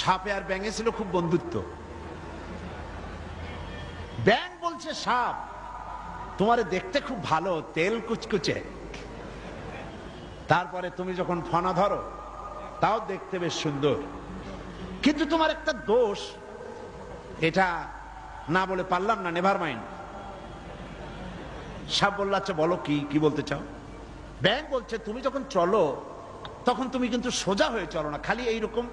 সাপে আর ব্যাঙে ছিল খুব বন্ধুত্ব। ব্যাঙ বলছে সাপ, তোমারে দেখতে খুব ভালো, তেল কুচকুচে, তারপরে তুমি যখন ফনা ধরো তাও দেখতে বেশ সুন্দর, কিন্তু তোমার একটা দোষ, এটা না বলে পারলাম না, নেভার মাইন্ড। সাপ বলল আচ্ছা বলো, কি বলতে চাও? ব্যাঙ বলছে তুমি যখন চলো তখন তুমি কিন্তু সোজা হয়ে চলো না, খালি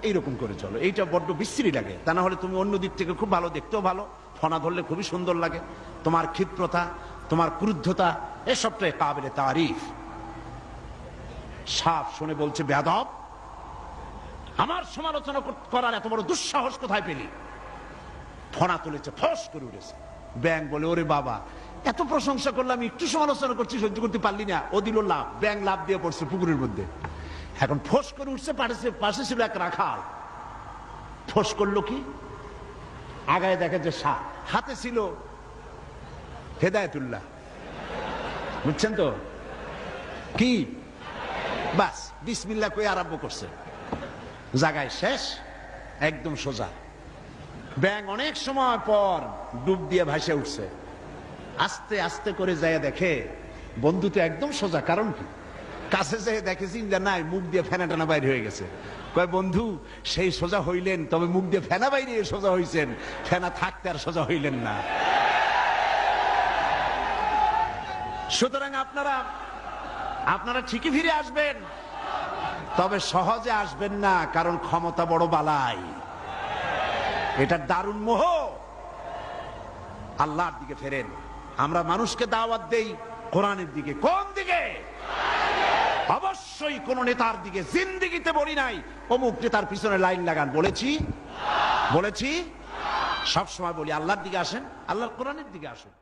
এইরকম করে চলো, এইটা বড্ড বিশ্রী লাগে। তা না হলে তুমি অন্য দিক থেকে খুব ভালো, দেখতেও ভালো, ফনা ধরলে খুবই সুন্দর লাগে, তোমার ক্ষিপ্রতা, তোমার ক্রুদ্ধতা, এসবটাই কাবিলে তারিফ। সাপ শুনে বলছে বেয়াদব, আমার সমালোচনা করার এত বড় দুঃসাহস কোথায় পেলি? ফনা তুলেছে, ফস করে উঠেছে। ব্যাঙ বলে ওরে বাবা, এত প্রশংসা করলাম, একটু সমালোচনা করছি, সহ্য করতে পারলি না। ও দিল লাভ, ব্যাঙ লাভ দিয়ে পড়ছে পুকুরের মধ্যে। এখন ফোস করে উঠছে, পাশে ছিল এক রাখাল। ফোস করলো কি, আগায় দেখে যে সাপ, হাতে ছিল হেদায়েতুল্লাহ, বুঝছেন তো কি, বাস বিসমিল্লাহ কই আরম্ভ করছে, জায়গায় শেষ, একদম সোজা। ব্যাঙ অনেক সময় পর ডুব দিয়ে ভাসে উঠছে, আস্তে আস্তে করে যায় দেখে বন্ধু তো একদম সোজা। কারণ কি, কাছে যেয়ে দেখে চিন্তা নাই, মুখ দিয়ে ফেনা টানা বাইরে হয়ে গেছে। কয় বন্ধু সেই সোজা হইলেন, তবে মুখ দিয়ে ফেনা বাইরে সোজা হইছেন, ফেনা থাকতে আর সোজা হইলেন না। সুতরাং আপনারা ঠিকই ফিরে আসবেন, তবে সহজে আসবেন না, কারণ ক্ষমতা বড় বালাই, এটা দারুণ মোহ। আল্লাহর দিকে ফেরেন। আমরা মানুষকে দাওয়াত দেই কোরআনের দিকে। কোন দিকে? অবশ্যই কোন নেতার দিকে। জিন্দেগিতে বলি নাই অমুক নেতার পিছনে লাইন লাগান, বলেছি? সব সময় বলি আল্লাহর দিকে আসেন, আল্লাহর কোরআনের দিকে আসুন।